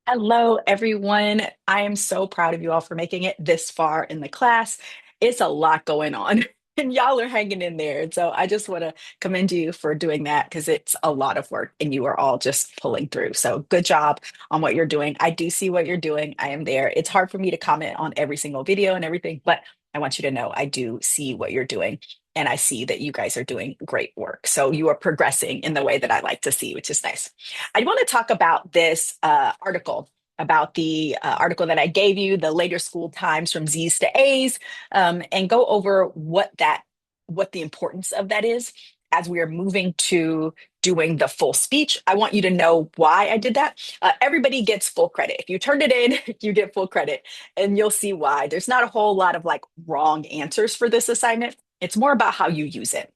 Hello, everyone. I am so proud of you all for making it this far in the class. It's a lot going on, and y'all are hanging in there. And so I just want to commend you for doing that because it's a lot of work and you are all just pulling through. So good job on what you're doing. I do see what you're doing. I am there. It's hard for me to comment on every single video and everything, but I want you to know I do see what you're doing. And I see that you guys are doing great work. So you are progressing in the way that I like to see, which is nice. I want to talk about this article, about the article that I gave you, the later school times from Z's to A's, and go over what the importance of that is as we are moving to doing the full speech. I want you to know why I did that. Everybody gets full credit. If you turned it in, you get full credit, and you'll see why. There's not a whole lot of like wrong answers for this assignment. It's more about how you use it.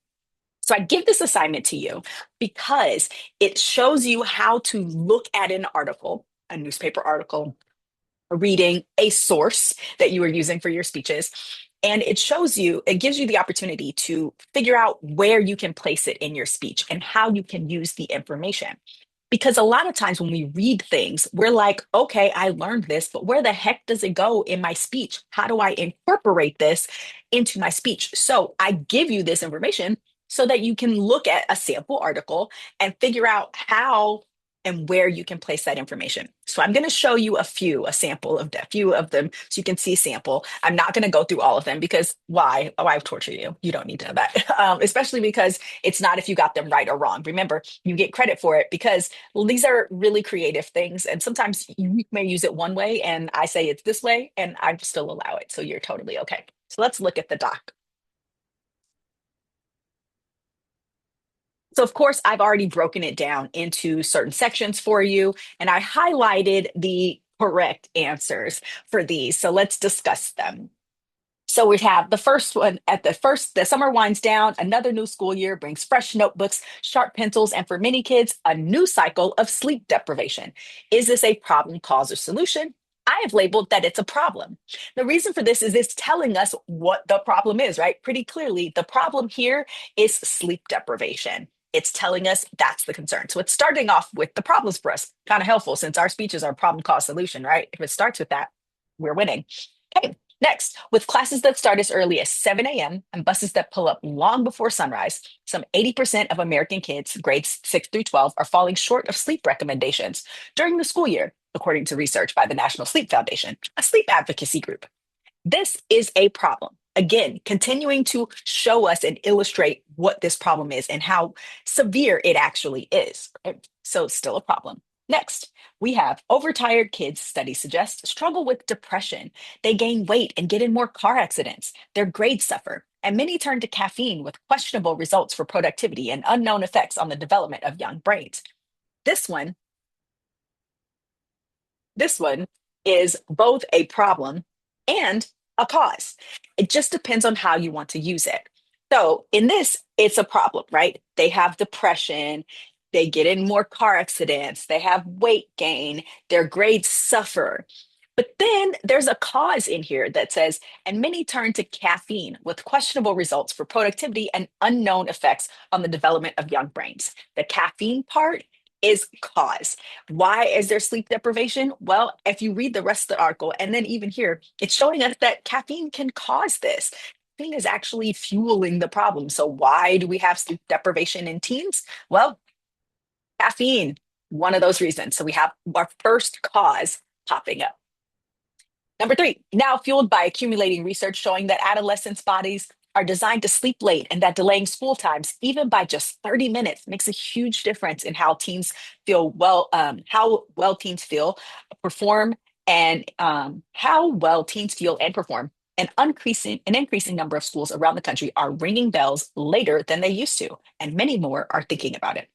So I give this assignment to you because it shows you how to look at an article, a newspaper article, a reading, a source that you are using for your speeches. And it shows you, it gives you the opportunity to figure out where you can place it in your speech and how you can use the information. Because a lot of times when we read things, we're like, okay, I learned this, but where the heck does it go in my speech? How do I incorporate this into my speech? So I give you this information so that you can look at a sample article and figure out how and where you can place that information. So I'm going to show you a sample of a few of them so you can see sample. I'm not going to go through all of them because why? Oh, I've tortured you. You don't need to know that. Especially because it's not if you got them right or wrong. Remember, you get credit for it because these are really creative things. And sometimes you may use it one way and I say it's this way and I still allow it. So you're totally okay. So let's look at the doc. So, of course, I've already broken it down into certain sections for you, and I highlighted the correct answers for these. So, let's discuss them. So, we have the first one at the summer winds down, another new school year brings fresh notebooks, sharp pencils, and for many kids, a new cycle of sleep deprivation. Is this a problem, cause, or solution? I have labeled that it's a problem. The reason for this is it's telling us what the problem is, right? Pretty clearly, the problem here is sleep deprivation. It's telling us that's the concern. So it's starting off with the problems for us. Kind of helpful since our speeches are problem, cause, solution, right? If it starts with that, we're winning. Okay, next, with classes that start as early as 7 a.m. and buses that pull up long before sunrise, some 80% of American kids, grades 6 through 12, are falling short of sleep recommendations during the school year, according to research by the National Sleep Foundation, a sleep advocacy group. This is a problem. Again, continuing to show us and illustrate what this problem is and how severe it actually is. Right? So, still a problem. Next, we have overtired kids, studies suggest, struggle with depression. They gain weight and get in more car accidents. Their grades suffer. And many turn to caffeine with questionable results for productivity and unknown effects on the development of young brains. This one, this one is both a problem and a cause. It just depends on how you want to use it. So in this, it's a problem, right? They have depression, they get in more car accidents, they have weight gain, their grades suffer. But then there's a cause in here that says, and many turn to caffeine with questionable results for productivity and unknown effects on the development of young brains. The caffeine part is cause. Why is there sleep deprivation? Well, if you read the rest of the article, and then even here, it's showing us that caffeine can cause this. Caffeine is actually fueling the problem. So, why do we have sleep deprivation in teens? Well, caffeine, one of those reasons. So, we have our first cause popping up. Number three, now fueled by accumulating research showing that adolescents' bodies are designed to sleep late and that delaying school times, even by just 30 minutes, makes a huge difference in how teens feel how well teens feel, perform, and how well teens feel and perform. An increasing number of schools around the country are ringing bells later than they used to, and many more are thinking about it.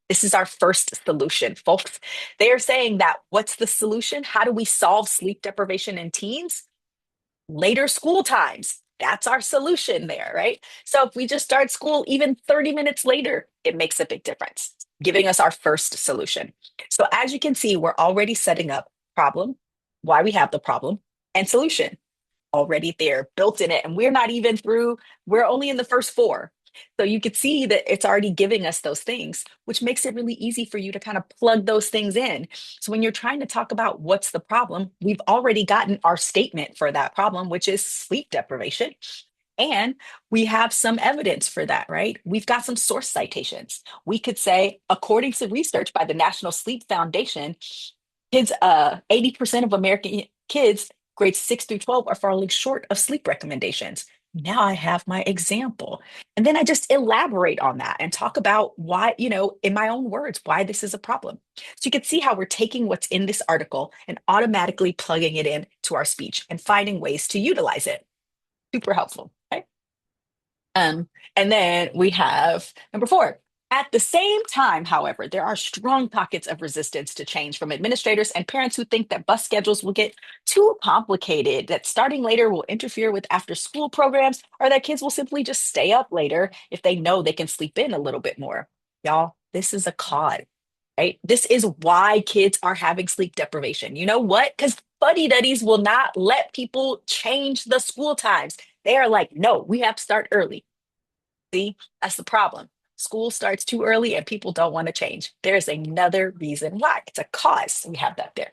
This is our first solution, folks. They are saying that what's the solution? How do we solve sleep deprivation in teens? Later school times. That's our solution there, right? So if we just start school even 30 minutes later, it makes a big difference, giving us our first solution. So as you can see, we're already setting up problem, why we have the problem, and solution already there, built in it. And we're not even through, we're only in the first four. So you could see that it's already giving us those things, which makes it really easy for you to kind of plug those things in. So when you're trying to talk about what's the problem, we've already gotten our statement for that problem, which is sleep deprivation. And we have some evidence for that, right? We've got some source citations. We could say, according to research by the National Sleep Foundation, 80% of American kids grades 6 through 12 are falling short of sleep recommendations. Now I have my example. And then I just elaborate on that and talk about why, in my own words, why this is a problem. So you can see how we're taking what's in this article and automatically plugging it in to our speech and finding ways to utilize it. Super helpful. Okay. And then we have number four. At the same time, however, there are strong pockets of resistance to change from administrators and parents who think that bus schedules will get too complicated, that starting later will interfere with after school programs, or that kids will simply just stay up later if they know they can sleep in a little bit more. Y'all, this is a cause, right? This is why kids are having sleep deprivation. You know what? Because fuddy duddies will not let people change the school times. They are like, no, we have to start early. See, that's the problem. School starts too early and people don't want to change. There's another reason why. It's a cause. We have that there.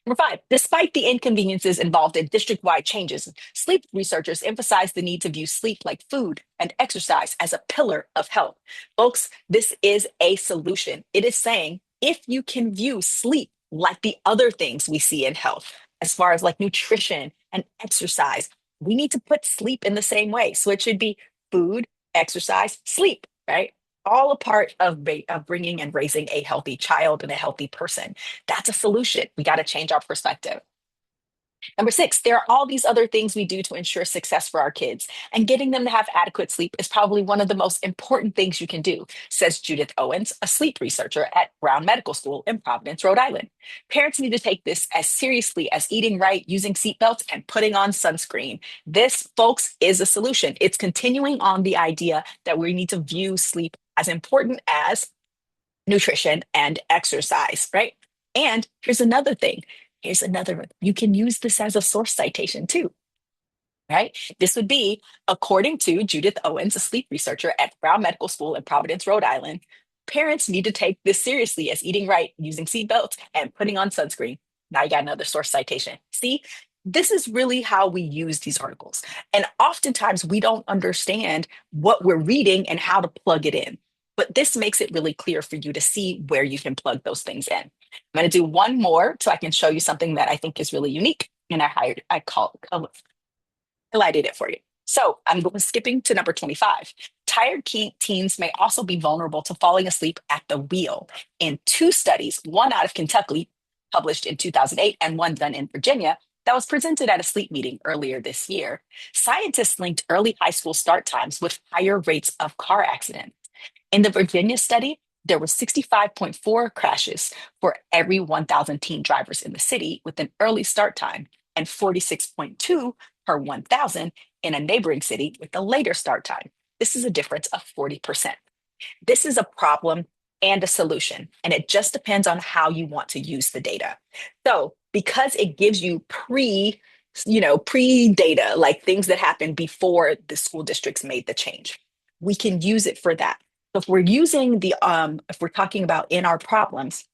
Number five, despite the inconveniences involved in district wide changes, sleep researchers emphasize the need to view sleep like food and exercise as a pillar of health. Folks, this is a solution. It is saying if you can view sleep like the other things we see in health, as far as like nutrition and exercise, we need to put sleep in the same way. So it should be food, exercise, sleep, right? All a part of bringing and raising a healthy child and a healthy person. That's a solution. We got to change our perspective. Number six, there are all these other things we do to ensure success for our kids, and getting them to have adequate sleep is probably one of the most important things you can do, says Judith Owens, a sleep researcher at Brown Medical School in Providence, Rhode Island. Parents need to take this as seriously as eating right, using seatbelts, and putting on sunscreen. This, folks, is a solution. It's continuing on the idea that we need to view sleep as important as nutrition and exercise, right? And here's another thing. Here's another one. You can use this as a source citation too, right? This would be according to Judith Owens, a sleep researcher at Brown Medical School in Providence, Rhode Island. Parents need to take this seriously as eating right, using seatbelts, and putting on sunscreen. Now you got another source citation. See, this is really how we use these articles. And oftentimes we don't understand what we're reading and how to plug it in. But this makes it really clear for you to see where you can plug those things in. I'm going to do one more so I can show you something that I think is really unique. And highlighted it for you. So I'm skipping to number 25. Tired teens may also be vulnerable to falling asleep at the wheel. In two studies, one out of Kentucky, published in 2008, and one done in Virginia, that was presented at a sleep meeting earlier this year, scientists linked early high school start times with higher rates of car accidents. In the Virginia study, there were 65.4 crashes for every 1,000 teen drivers in the city with an early start time, and 46.2 per 1,000 in a neighboring city with a later start time. This is a difference of 40%. This is a problem and a solution, and it just depends on how you want to use the data. So, because it gives you pre data, like things that happened before the school districts made the change, we can use it for that. So if we're using if we're talking about in our problems,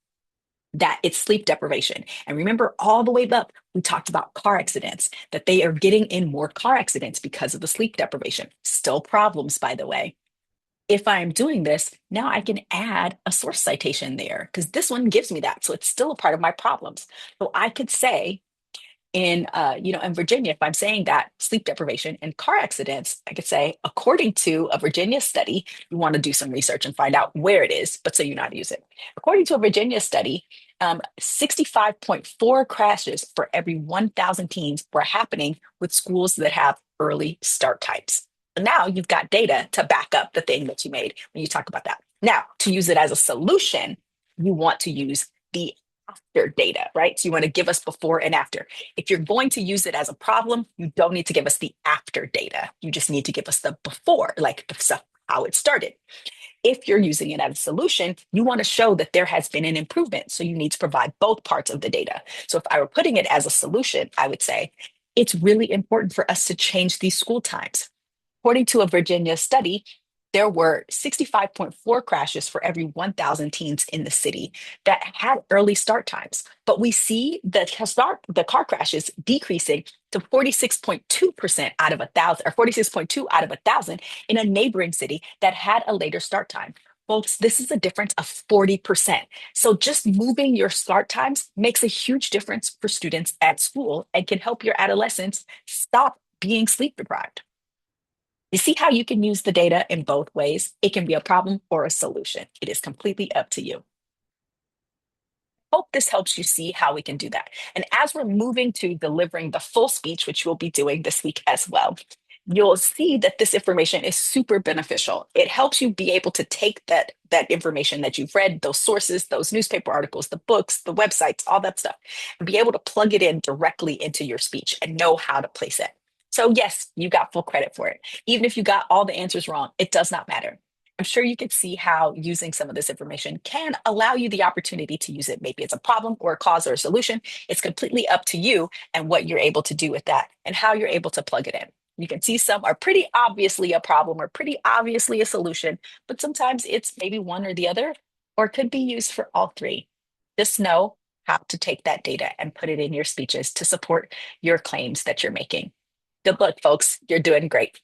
that it's sleep deprivation. And remember, all the way up, we talked about car accidents, that they are getting in more car accidents because of the sleep deprivation. Still problems, by the way. If I'm doing this, now I can add a source citation there because this one gives me that. So it's still a part of my problems. So I could say, in Virginia, if I'm saying that sleep deprivation and car accidents, I could say, according to a Virginia study, you want to do some research and find out where it is, but so you know how to use it. According to a Virginia study, 65.4 crashes for every 1,000 teens were happening with schools that have early start times. Now you've got data to back up the thing that you made when you talk about that. Now, to use it as a solution, you want to use the after data, right? So you want to give us before and after. If you're going to use it as a problem, you don't need to give us the after data. You just need to give us the before, like the stuff, how it started. If you're using it as a solution, you want to show that there has been an improvement. So you need to provide both parts of the data. So if I were putting it as a solution, I would say it's really important for us to change these school times. According to a Virginia study, there were 65.4 crashes for every 1,000 teens in the city that had early start times. But we see the car crashes decreasing to 46.2% out of 1,000, or 46.2 out of 1,000 in a neighboring city that had a later start time. Folks, this is a difference of 40%. So just moving your start times makes a huge difference for students at school and can help your adolescents stop being sleep deprived. You see how you can use the data in both ways? It can be a problem or a solution. It is completely up to you. Hope this helps you see how we can do that. And as we're moving to delivering the full speech, which we'll be doing this week as well, you'll see that this information is super beneficial. It helps you be able to take that information that you've read, those sources, those newspaper articles, the books, the websites, all that stuff, and be able to plug it in directly into your speech and know how to place it. So yes, you got full credit for it. Even if you got all the answers wrong, it does not matter. I'm sure you could see how using some of this information can allow you the opportunity to use it. Maybe it's a problem or a cause or a solution. It's completely up to you and what you're able to do with that and how you're able to plug it in. You can see some are pretty obviously a problem or pretty obviously a solution, but sometimes it's maybe one or the other, or it could be used for all three. Just know how to take that data and put it in your speeches to support your claims that you're making. Good luck, folks. You're doing great.